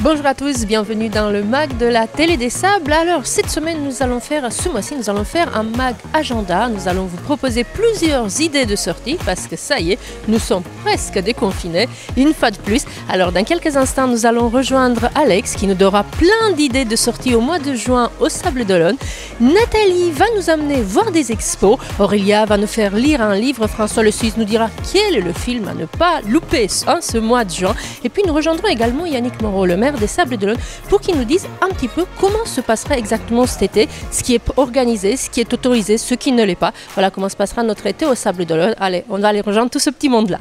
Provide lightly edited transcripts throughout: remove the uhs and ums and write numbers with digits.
Bonjour à tous, bienvenue dans le MAG de la Télé des Sables. Alors cette semaine, ce mois-ci, nous allons faire un MAG agenda. Nous allons vous proposer plusieurs idées de sortie parce que ça y est, nous sommes presque déconfinés, une fois de plus. Alors dans quelques instants, nous allons rejoindre Alex qui nous donnera plein d'idées de sortie au mois de juin au Sables d'Olonne. Nathalie va nous amener voir des expos. Aurélia va nous faire lire un livre. François Le Suisse nous dira quel est le film à ne pas louper ce mois de juin. Et puis nous rejoindrons également Yannick Moreau, le maire des Sables d'Olonne, pour qu'il nous dise un petit peu comment se passera exactement cet été, ce qui est organisé, ce qui est autorisé, ce qui ne l'est pas. Voilà comment se passera notre été au Sables d'Olonne. Allez, on va aller rejoindre tout ce petit monde-là.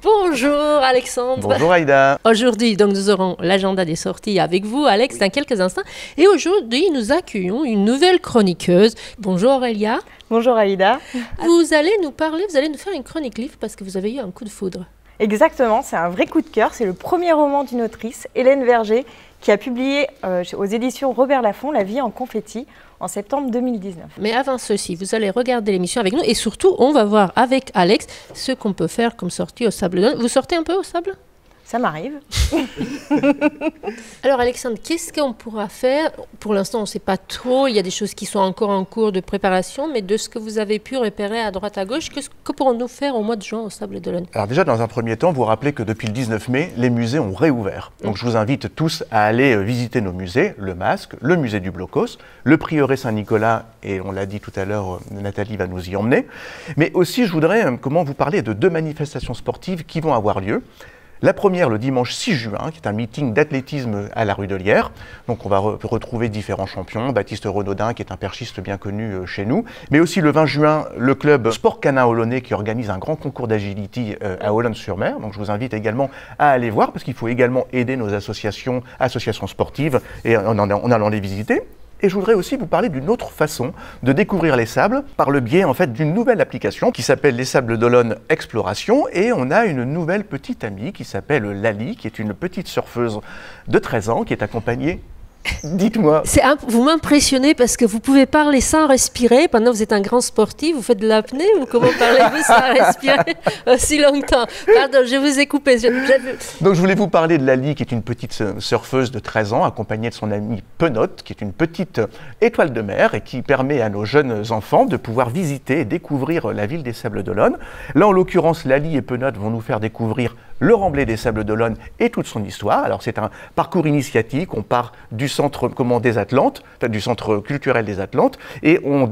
Bonjour Alexandre. Bonjour Aïda. Aujourd'hui, donc, nous aurons l'agenda des sorties avec vous, Alex, dans quelques instants. Et aujourd'hui, nous accueillons une nouvelle chroniqueuse. Bonjour Aurélia. Bonjour Aïda. Vous allez nous faire une chronique livre parce que vous avez eu un coup de foudre. Exactement, c'est un vrai coup de cœur. C'est le premier roman d'une autrice, Hélène Verger, qui a publié aux éditions Robert Laffont, La vie en confetti, en septembre 2019. Mais avant ceci, vous allez regarder l'émission avec nous et surtout, on va voir avec Alex ce qu'on peut faire comme sortie au Sables d'Olonne. Vous sortez un peu au Sable ? Ça m'arrive. Alors Alexandre, qu'est-ce qu'on pourra faire? Pour l'instant, on ne sait pas trop. Il y a des choses qui sont encore en cours de préparation, mais de ce que vous avez pu repérer à droite à gauche, que pourrons-nous faire au mois de juin au Sables d'Olonne? Alors déjà, dans un premier temps, vous rappelez que depuis le 19 mai, les musées ont réouvert. Donc je vous invite tous à aller visiter nos musées, le Masque, le musée du Blocos, le prieuré Saint-Nicolas, et on l'a dit tout à l'heure, Nathalie va nous y emmener. Mais aussi, je voudrais vous parler de deux manifestations sportives qui vont avoir lieu. La première, le dimanche 6 juin, qui est un meeting d'athlétisme à la rue de Lierre. Donc on va retrouver différents champions, Baptiste Renaudin, qui est un perchiste bien connu chez nous, mais aussi le 20 juin, le club Sport Canin Olonnais, qui organise un grand concours d'agility à Olonne-sur-Mer. Donc je vous invite également à aller voir, parce qu'il faut également aider nos associations sportives, et en allant les visiter. Et je voudrais aussi vous parler d'une autre façon de découvrir les sables par le biais d'une nouvelle application qui s'appelle Les Sables d'Olonne Exploration. Et on a une nouvelle petite amie qui s'appelle Lali, qui est une petite surfeuse de 13 ans qui est accompagnée. Dites-moi. Vous m'impressionnez parce que vous pouvez parler sans respirer. Pendant que vous êtes un grand sportif, vous faites de l'apnée ou comment parlez-vous sans respirer aussi longtemps? Pardon, je vous ai coupé. Donc je voulais vous parler de Lali, qui est une petite surfeuse de 13 ans, accompagnée de son amie Penote, qui est une petite étoile de mer et qui permet à nos jeunes enfants de pouvoir visiter et découvrir la ville des Sables d'Olonne. Là, en l'occurrence, Lali et Penote vont nous faire découvrir le remblai des Sables d'Olonne et toute son histoire. Alors c'est un parcours initiatique, on part du centre des Atlantes, du centre culturel des Atlantes, et on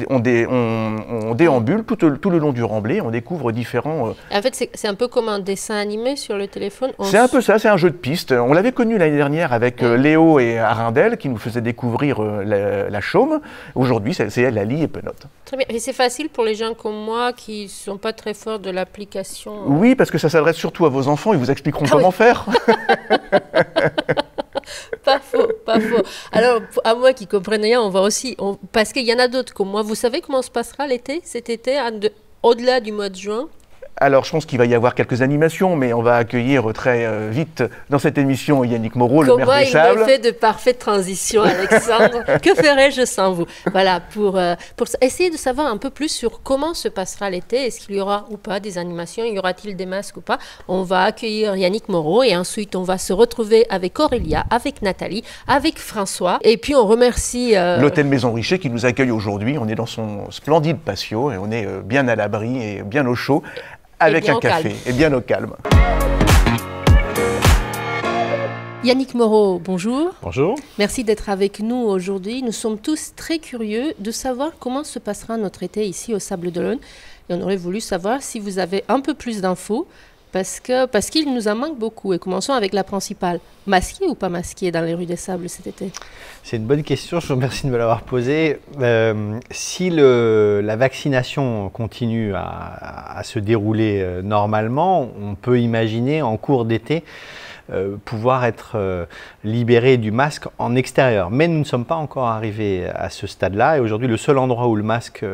déambule tout le long du remblai, on découvre différents... En fait, c'est un peu comme un dessin animé sur le téléphone. C'est un peu ça, c'est un jeu de piste. On l'avait connu l'année dernière avec Léo et Arindel, qui nous faisaient découvrir la Chaume. Aujourd'hui, c'est Lali et Penote. Très bien. Et c'est facile pour les gens comme moi qui ne sont pas très forts de l'application. Oui, parce que ça s'adresse surtout à vos enfants, ils vous expliqueront comment faire. Pas faux, pas faux. Alors, à moi qui comprenne rien, on va aussi... parce qu'il y en a d'autres comme moi. Vous savez comment se passera l'été, cet été, au-delà du mois de juin? Alors, je pense qu'il va y avoir quelques animations, mais on va accueillir très vite dans cette émission Yannick Moreau, le maire des Sables. Comment il me fait de parfaites transitions, Alexandre. Que ferais-je sans vous? Voilà, pour essayer de savoir un peu plus sur comment se passera l'été. Est-ce qu'il y aura ou pas des animations? Y aura-t-il des masques ou pas? On va accueillir Yannick Moreau et ensuite on va se retrouver avec Aurélia, avec Nathalie, avec François. Et puis on remercie... l'hôtel Maison Richer qui nous accueille aujourd'hui. On est dans son splendide patio et on est bien à l'abri et bien au chaud. Avec un café et bien au calme. Yannick Moreau, bonjour. Bonjour. Merci d'être avec nous aujourd'hui. Nous sommes tous très curieux de savoir comment se passera notre été ici au Sables d'Olonne. Et on aurait voulu savoir si vous avez un peu plus d'infos parce qu'il nous en manque beaucoup. Et commençons avec la principale. Masqué ou pas masqué dans les rues des Sables cet été? C'est une bonne question, je vous remercie de me l'avoir posée. Si la vaccination continue à se dérouler normalement, on peut imaginer en cours d'été pouvoir être libéré du masque en extérieur. Mais nous ne sommes pas encore arrivés à ce stade-là. Et aujourd'hui, le seul endroit où le masque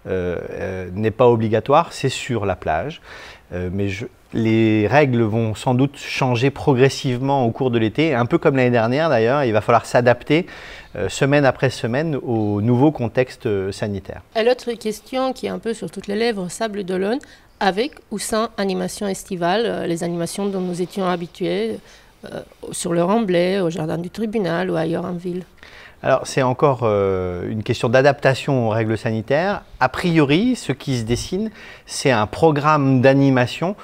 n'est pas obligatoire, c'est sur la plage. Les règles vont sans doute changer progressivement au cours de l'été, un peu comme l'année dernière d'ailleurs. Il va falloir s'adapter semaine après semaine au nouveau contexte sanitaire. Et l'autre question qui est un peu sur toutes les lèvres, Sables d'Olonne, avec ou sans animation estivale, les animations dont nous étions habitués sur le Remblai, au Jardin du Tribunal ou ailleurs en ville? Alors, c'est encore une question d'adaptation aux règles sanitaires. A priori, ce qui se dessine, c'est un programme d'animation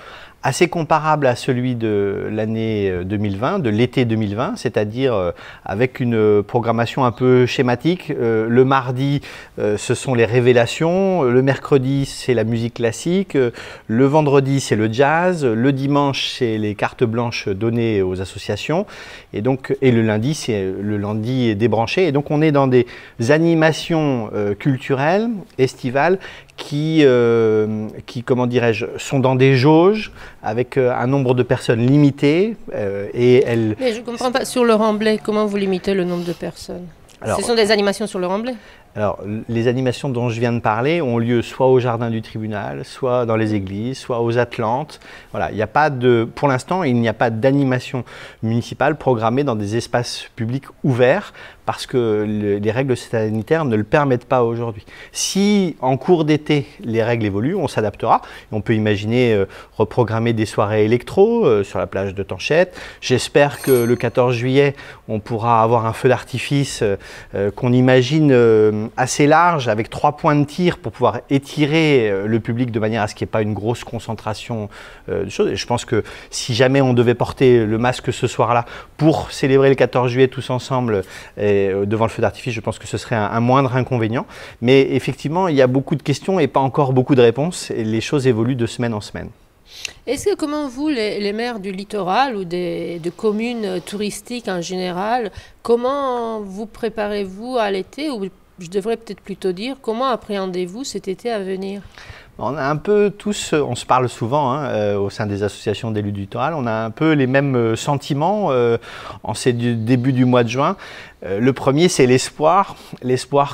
assez comparable à celui de l'année 2020, de l'été 2020, c'est-à-dire avec une programmation un peu schématique. Le mardi, ce sont les révélations, le mercredi, c'est la musique classique, le vendredi, c'est le jazz, le dimanche, c'est les cartes blanches données aux associations, et le lundi, c'est le lundi débranché. Et donc, on est dans des animations culturelles, estivales, qui comment dirais-je, sont dans des jauges avec un nombre de personnes limité. Mais je ne comprends pas, sur le Remblai, comment vous limitez le nombre de personnes? Ce sont des animations sur le Remblai? Alors, les animations dont je viens de parler ont lieu soit au Jardin du Tribunal, soit dans les églises, soit aux Atlantes. Voilà, il n'y a pas pour l'instant, il n'y a pas d'animation municipale programmée dans des espaces publics ouverts parce que les règles sanitaires ne le permettent pas aujourd'hui. Si en cours d'été, les règles évoluent, on s'adaptera. On peut imaginer reprogrammer des soirées électro sur la plage de Tanchette. J'espère que le 14 juillet, on pourra avoir un feu d'artifice qu'on imagine assez large, avec 3 points de tir pour pouvoir étirer le public de manière à ce qu'il n'y ait pas une grosse concentration de choses. Et je pense que si jamais on devait porter le masque ce soir-là pour célébrer le 14 juillet tous ensemble devant le feu d'artifice, je pense que ce serait un moindre inconvénient. Mais effectivement, il y a beaucoup de questions et pas encore beaucoup de réponses. Et les choses évoluent de semaine en semaine. Est-ce que, comment vous, les maires du littoral ou de communes touristiques en général, comment vous préparez-vous à l'été, ou je devrais peut-être plutôt dire, comment appréhendez-vous cet été à venir? On a un peu tous, on se parle souvent au sein des associations d'élus du littoral, on a un peu les mêmes sentiments en ces début du mois de juin. Le premier, c'est l'espoir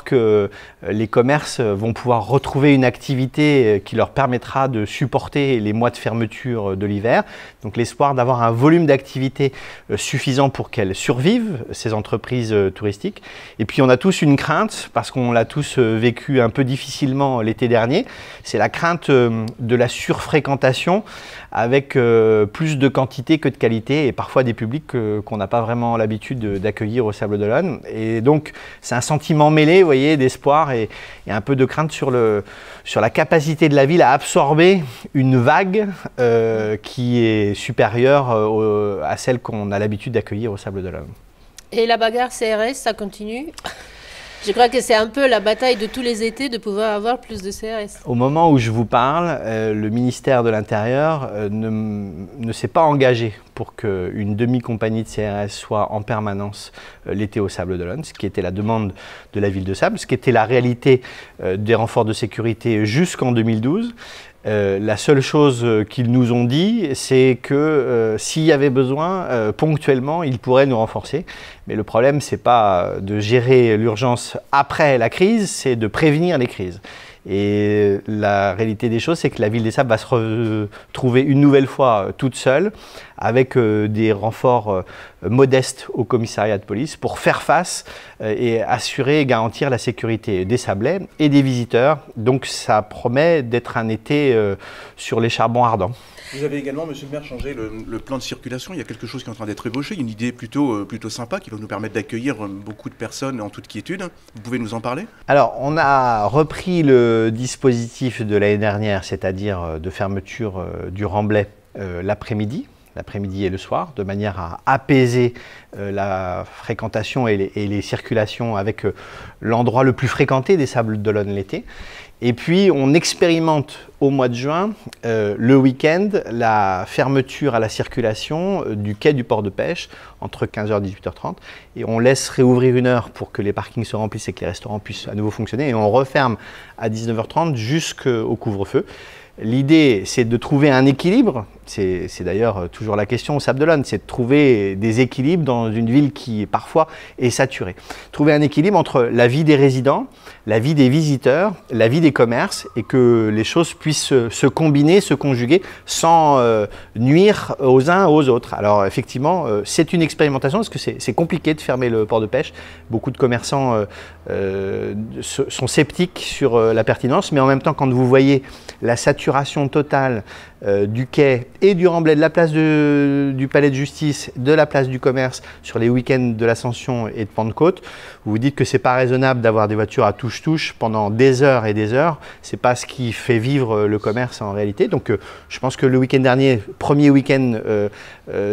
que les commerces vont pouvoir retrouver une activité qui leur permettra de supporter les mois de fermeture de l'hiver. Donc l'espoir d'avoir un volume d'activité suffisant pour qu'elles survivent, ces entreprises touristiques. Et puis on a tous une crainte, parce qu'on l'a tous vécu un peu difficilement l'été dernier, c'est la crainte de la surfréquentation avec plus de quantité que de qualité et parfois des publics qu'on n'a pas vraiment l'habitude d'accueillir au Sables d'Olonne. Et donc, c'est un sentiment mêlé, vous voyez, d'espoir et un peu de crainte sur la capacité de la ville à absorber une vague qui est supérieure à celle qu'on a l'habitude d'accueillir au Sables d'Olonne. Et la bagarre CRS, ça continue? Je crois que c'est un peu la bataille de tous les étés de pouvoir avoir plus de CRS. Au moment où je vous parle, le ministère de l'Intérieur ne s'est pas engagé pour qu'une demi-compagnie de CRS soit en permanence l'été au Sables d'Olonne, ce qui était la demande de la ville de Sables, ce qui était la réalité des renforts de sécurité jusqu'en 2012. La seule chose qu'ils nous ont dit, c'est que s'il y avait besoin, ponctuellement, ils pourraient nous renforcer. Mais le problème, ce n'est pas de gérer l'urgence après la crise, c'est de prévenir les crises. Et la réalité des choses, c'est que la ville des Sables va se retrouver une nouvelle fois toute seule, avec des renforts modestes au commissariat de police pour faire face et assurer et garantir la sécurité des Sablais et des visiteurs. Donc ça promet d'être un été sur les charbons ardents. Vous avez également, monsieur le maire, changé le plan de circulation. Il y a quelque chose qui est en train d'être ébauché, une idée plutôt sympa qui va nous permettre d'accueillir beaucoup de personnes en toute quiétude. Vous pouvez nous en parler? Alors, on a repris le dispositif de l'année dernière, c'est-à-dire de fermeture du Remblai l'après-midi et le soir, de manière à apaiser la fréquentation et les circulations avec l'endroit le plus fréquenté des Sables d'Olonne l'été. Et puis, on expérimente au mois de juin, le week-end, la fermeture à la circulation du quai du port de pêche entre 15h et 18h30. Et on laisse réouvrir une heure pour que les parkings se remplissent et que les restaurants puissent à nouveau fonctionner. Et on referme à 19h30 jusqu'au couvre-feu. L'idée, c'est de trouver un équilibre C'est d'ailleurs toujours la question au Sable d'Olonne, c'est de trouver des équilibres dans une ville qui parfois est saturée. Trouver un équilibre entre la vie des résidents, la vie des visiteurs, la vie des commerces, et que les choses puissent se combiner, se conjuguer sans nuire aux uns aux autres. Alors effectivement, c'est une expérimentation parce que c'est compliqué de fermer le port de pêche. Beaucoup de commerçants sont sceptiques sur la pertinence, mais en même temps, quand vous voyez la saturation totale du quai et du remblai de la place du Palais de Justice, de la place du Commerce sur les week-ends de l'Ascension et de Pentecôte, vous vous dites que c'est pas raisonnable d'avoir des voitures à touche-touche pendant des heures et des heures. C'est pas ce qui fait vivre le commerce en réalité. Donc je pense que le week-end dernier, premier week-end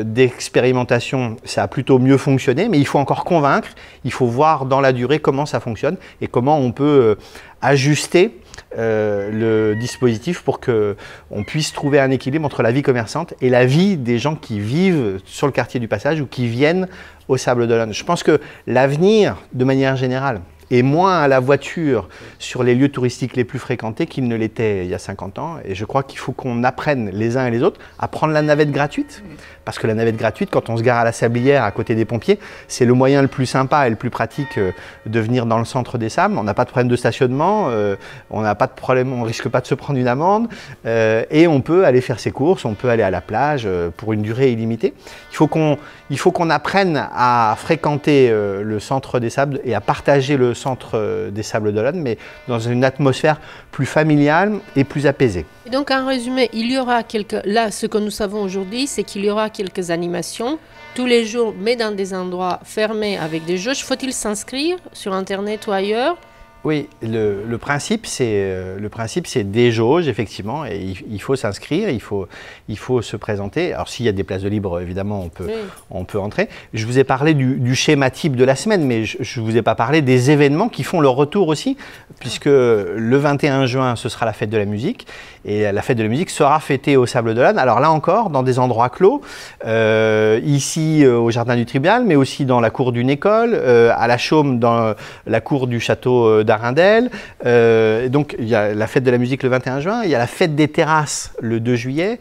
d'expérimentation, ça a plutôt mieux fonctionné, mais il faut encore convaincre, il faut voir dans la durée comment ça fonctionne et comment on peut ajuster le dispositif pour qu'on puisse trouver un équilibre entre la vie commerçante et la vie des gens qui vivent sur le quartier du Passage ou qui viennent au Sable d'Olonne. Je pense que l'avenir, de manière générale, est moins à la voiture sur les lieux touristiques les plus fréquentés qu'il ne l'était il y a 50 ans. Et je crois qu'il faut qu'on apprenne les uns et les autres à prendre la navette gratuite. Parce que la navette gratuite, quand on se gare à la Sablière à côté des pompiers, c'est le moyen le plus sympa et le plus pratique de venir dans le centre des Sables. On n'a pas de problème de stationnement, on n'a pas de problème, on risque pas de se prendre une amende et on peut aller faire ses courses, on peut aller à la plage pour une durée illimitée. Il faut qu'on apprenne à fréquenter le centre des Sables et à partager le centre des Sables d'Olonne, mais dans une atmosphère plus familiale et plus apaisée. Et donc, en résumé, il y aura là, ce que nous savons aujourd'hui, c'est qu'il y aura quelques animations tous les jours, mais dans des endroits fermés avec des jauges. Faut-il s'inscrire sur Internet ou ailleurs? Oui, le principe, c'est des jauges, effectivement, et il faut s'inscrire, il faut se présenter. Alors, s'il y a des places de libre, évidemment, on peut entrer. Je vous ai parlé du schéma type de la semaine, mais je ne vous ai pas parlé des événements qui font leur retour aussi, puisque le 21 juin, ce sera la fête de la musique, et la fête de la musique sera fêtée au Sable d'Olonne. Alors là encore, dans des endroits clos, ici au Jardin du Tribunal, mais aussi dans la cour d'une école, à la Chaume, dans la cour du château d'Arundel. Donc il y a la fête de la musique le 21 juin, il y a la fête des terrasses le 2 juillet.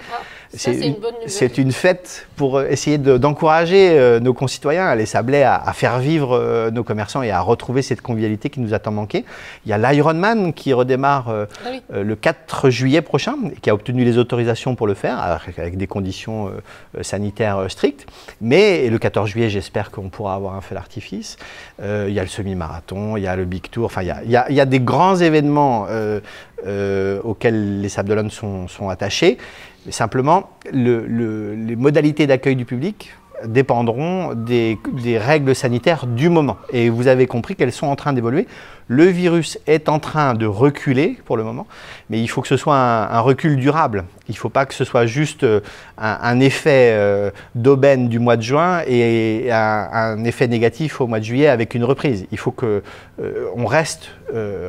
C'est une fête pour essayer d'encourager nos concitoyens, les Sablais, à faire vivre nos commerçants et à retrouver cette convivialité qui nous a tant manqué. Il y a l'Ironman qui redémarre le 4 juillet prochain, et qui a obtenu les autorisations pour le faire, avec des conditions sanitaires strictes. Mais le 14 juillet, j'espère qu'on pourra avoir un feu d'artifice. Il y a le semi-marathon, il y a le Big Tour, enfin il y a des grands événements auxquels les Sables d'Olonne sont attachés. Mais simplement, les modalités d'accueil du public dépendront des règles sanitaires du moment. Et vous avez compris qu'elles sont en train d'évoluer. Le virus est en train de reculer pour le moment, mais il faut que ce soit un recul durable. Il ne faut pas que ce soit juste un effet d'aubaine du mois de juin et un effet négatif au mois de juillet avec une reprise. Il faut qu'on reste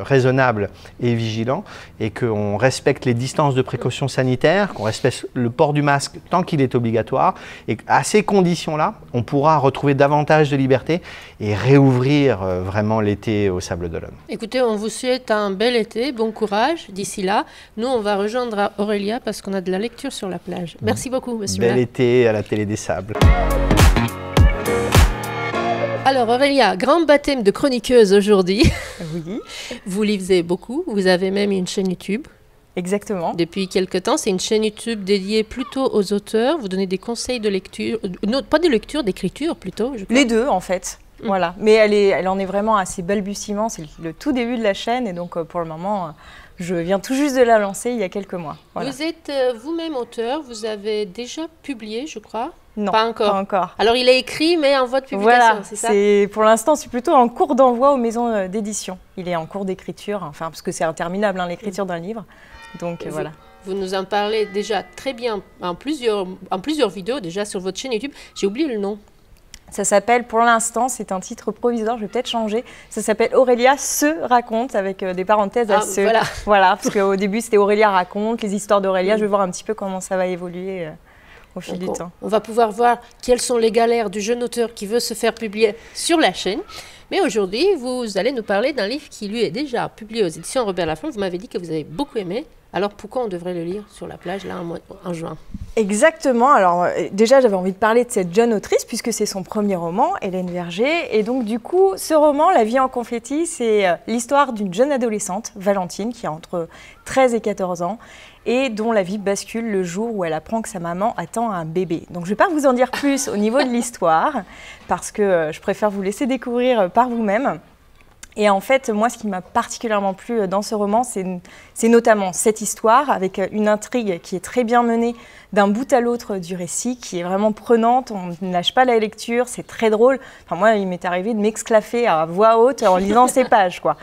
raisonnable et vigilant et qu'on respecte les distances de précaution sanitaire, qu'on respecte le port du masque tant qu'il est obligatoire. Et à ces conditions-là, on pourra retrouver davantage de liberté et réouvrir vraiment l'été au Sable d'Olonne. Écoutez, on vous souhaite un bel été, bon courage d'ici là. Nous, on va rejoindre Aurélia parce qu'on a de la lecture sur la plage. Merci beaucoup, monsieur. Bel été à la Télé des Sables. Alors Aurélia, grand baptême de chroniqueuse aujourd'hui. Oui. Vous lisez beaucoup, vous avez même une chaîne YouTube. Exactement. Depuis quelque temps, c'est une chaîne YouTube dédiée plutôt aux auteurs. Vous donnez des conseils de lecture, non, pas de lecture, d'écriture plutôt, je crois. Les deux, en fait. Voilà. Mais elle en est vraiment à ses balbutiements. C'est le tout début de la chaîne. Et donc, pour le moment, je viens tout juste de la lancer il y a quelques mois. Voilà. Vous êtes vous-même auteur. Vous avez déjà publié, je crois. Non, pas encore. Pas encore. Alors, il est écrit, mais en voie de publication, voilà, c'est ça? Pour l'instant, c'est plutôt en cours d'envoi aux maisons d'édition. Il est en cours d'écriture, enfin, parce que c'est interminable, hein, l'écriture d'un livre. Donc, voilà. Vous nous en parlez déjà très bien en plusieurs vidéos, déjà sur votre chaîne YouTube. J'ai oublié le nom. Ça s'appelle, pour l'instant, c'est un titre provisoire, je vais peut-être changer. Ça s'appelle Aurélia se raconte, avec des parenthèses à se. Voilà. Voilà, parce qu'au début, c'était Aurélia raconte, les histoires d'Aurélia. Je vais voir un petit peu comment ça va évoluer au fil du temps. On va pouvoir voir quelles sont les galères du jeune auteur qui veut se faire publier sur la chaîne. Mais aujourd'hui, vous allez nous parler d'un livre qui lui est déjà publié aux éditions Robert Laffont. Vous m'avez dit que vous avez beaucoup aimé. Alors pourquoi on devrait le lire sur la plage là en juin? Exactement. Alors déjà, j'avais envie de parler de cette jeune autrice puisque c'est son premier roman, Hélène Verger. Et donc du coup, ce roman, La vie en confetti, c'est l'histoire d'une jeune adolescente, Valentine, qui a entre 13 et 14 ans et dont la vie bascule le jour où elle apprend que sa maman attend un bébé. Donc je ne vais pas vous en dire plus au niveau de l'histoire parce que je préfère vous laisser découvrir par vous-même. Et en fait, moi, ce qui m'a particulièrement plu dans ce roman, c'est notamment cette histoire avec une intrigue qui est très bien menée d'un bout à l'autre du récit, qui est vraiment prenante, on ne lâche pas la lecture, c'est très drôle. Enfin, moi, il m'est arrivé de m'exclaffer à voix haute en lisant ces pages, quoi.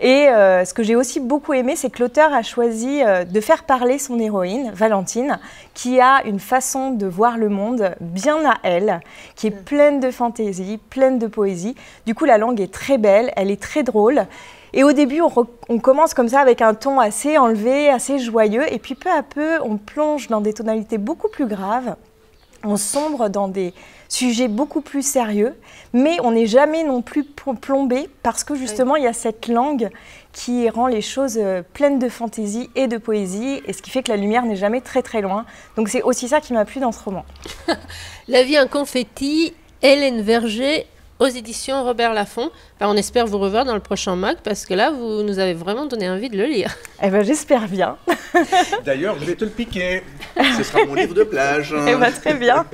Et ce que j'ai aussi beaucoup aimé, c'est que l'auteur a choisi de faire parler son héroïne, Valentine, qui a une façon de voir le monde bien à elle, qui est pleine de fantaisie, pleine de poésie. Du coup, la langue est très belle, elle est très drôle. Et au début, on commence comme ça avec un ton assez enlevé, assez joyeux. Et puis peu à peu, on plonge dans des tonalités beaucoup plus graves. On sombre dans des sujets beaucoup plus sérieux, mais on n'est jamais non plus plombé parce que justement, il y a cette langue qui rend les choses pleines de fantaisie et de poésie, et ce qui fait que la lumière n'est jamais très très loin. Donc c'est aussi ça qui m'a plu dans ce roman. La vie en confetti, Hélène Verger, aux éditions Robert Laffont. Alors, on espère vous revoir dans le prochain MAG parce que là, vous nous avez vraiment donné envie de le lire. Eh ben, j'espère bien. D'ailleurs, je vais te le piquer. Ce sera mon livre de plage. Eh ben, très bien.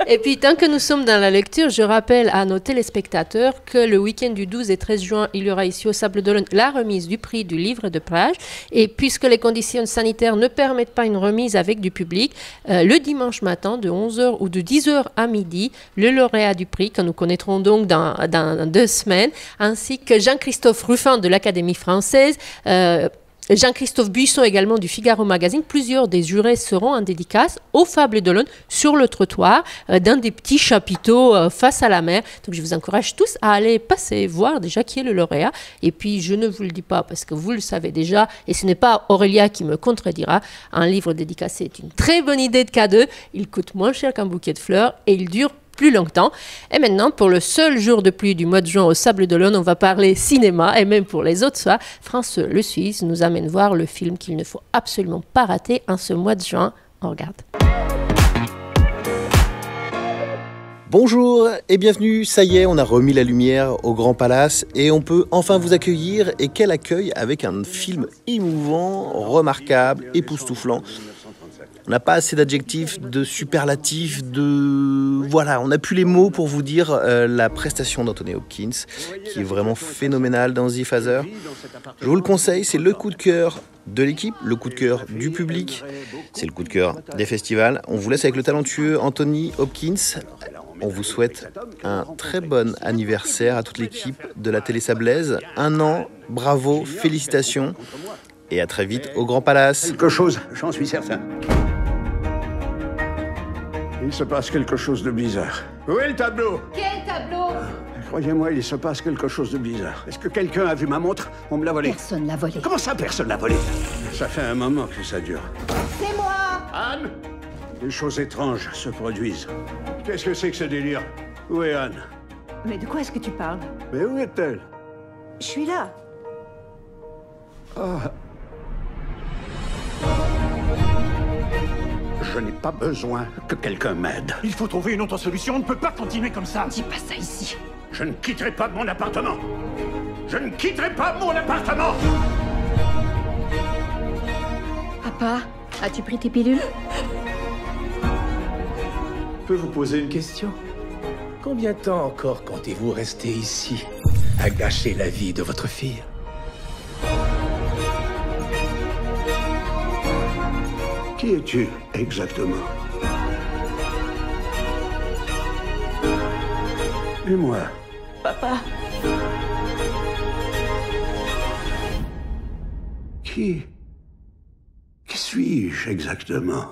Et puis, tant que nous sommes dans la lecture, je rappelle à nos téléspectateurs que le week-end du 12 et 13 juin, il y aura ici au Sable d'Olonne la remise du prix du livre de plage. Et puisque les conditions sanitaires ne permettent pas une remise avec du public, le dimanche matin, de 11h ou de 10h à midi, le lauréat du prix, que nous connaîtrons donc dans 2 semaines, ainsi que Jean-Christophe Ruffin de l'Académie française, Jean-Christophe Buisson également du Figaro Magazine. Plusieurs des jurés seront en dédicace au Sable d'Olonne sur le trottoir dans des petits chapiteaux face à la mer. Donc je vous encourage tous à aller passer voir déjà qui est le lauréat. Et puis je ne vous le dis pas parce que vous le savez déjà et ce n'est pas Aurélia qui me contredira. Un livre dédicacé est une très bonne idée de cadeau. Il coûte moins cher qu'un bouquet de fleurs et il dure plus longtemps. Et maintenant, pour le seul jour de pluie du mois de juin au Sable d'Olonne, on va parler cinéma. Et même pour les autres soirs, François Le Suisse nous amène voir le film qu'il ne faut absolument pas rater en ce mois de juin. On regarde. Bonjour et bienvenue, ça y est, on a remis la lumière au Grand Palace et on peut enfin vous accueillir. Et quel accueil avec un film émouvant, remarquable, époustouflant. On n'a pas assez d'adjectifs, de superlatifs, Voilà, on n'a plus les mots pour vous dire la prestation d'Anthony Hopkins, qui est vraiment phénoménale dans The Father. Je vous le conseille, c'est le coup de cœur de l'équipe, le coup de cœur du public, c'est le coup de cœur des festivals. On vous laisse avec le talentueux Anthony Hopkins. On vous souhaite un très bon anniversaire à toute l'équipe de la télé sablaise. 1 an, bravo, félicitations et à très vite au Grand Palace. Quelque chose, j'en suis certain. Il se passe quelque chose de bizarre. Où est le tableau? Quel tableau? Croyez-moi, il se passe quelque chose de bizarre. Est-ce que quelqu'un a vu ma montre? On me l'a volée. Personne l'a volée. Comment ça, personne l'a volée? Ça fait un moment que ça dure. C'est moi! Anne? Des choses étranges se produisent. Qu'est-ce que c'est que ce délire? Où est Anne? Mais de quoi est-ce que tu parles? Mais où est-elle? Je suis là. Je n'ai pas besoin que quelqu'un m'aide. Il faut trouver une autre solution, on ne peut pas continuer comme ça. Dis pas ça ici. Je ne quitterai pas mon appartement. Je ne quitterai pas mon appartement. Papa, as-tu pris tes pilules? Je peux vous poser une question? Combien de temps encore comptez-vous rester ici, à gâcher la vie de votre fille? Qui es-tu exactement? Et moi? Papa. Qui suis-je exactement?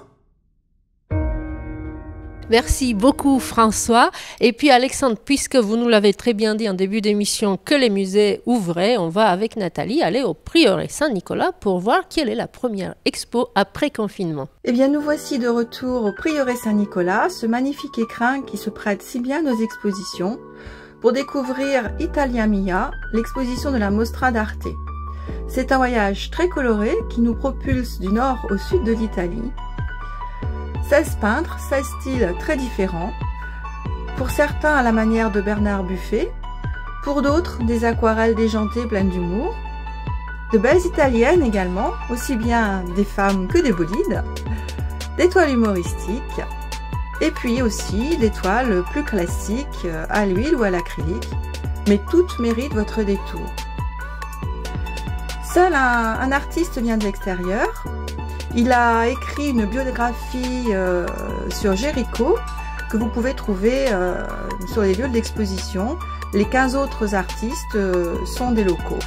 Merci beaucoup François. Et puis Alexandre, puisque vous nous l'avez très bien dit en début d'émission que les musées ouvraient, on va avec Nathalie aller au Prieuré Saint-Nicolas pour voir quelle est la première expo après confinement. Eh bien nous voici de retour au Prieuré Saint-Nicolas, ce magnifique écrin qui se prête si bien aux expositions. pour découvrir Italia Mia, l'exposition de la Mostra d'Arte. C'est un voyage très coloré qui nous propulse du nord au sud de l'Italie. 16 peintres, 16 styles très différents. Pour certains à la manière de Bernard Buffet, pour d'autres des aquarelles déjantées pleines d'humour. De belles italiennes également, aussi bien des femmes que des bolides. Des toiles humoristiques. Et puis aussi des toiles plus classiques à l'huile ou à l'acrylique. Mais toutes méritent votre détour. Seul un artiste vient de l'extérieur. Il a écrit une biographie sur Géricault que vous pouvez trouver sur les lieux de l'exposition. Les 15 autres artistes sont des locaux,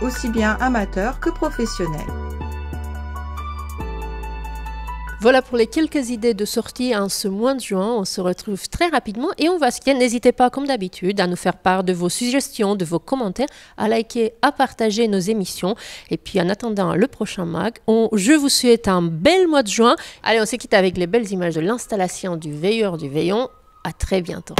aussi bien amateurs que professionnels. Voilà pour les quelques idées de sortie en ce mois de juin. On se retrouve très rapidement et on va se quitter. N'hésitez pas, comme d'habitude, à nous faire part de vos suggestions, de vos commentaires, à liker, à partager nos émissions. Et puis en attendant le prochain mag, je vous souhaite un bel mois de juin. Allez, on se quitte avec les belles images de l'installation du veilleur du veillon. À très bientôt.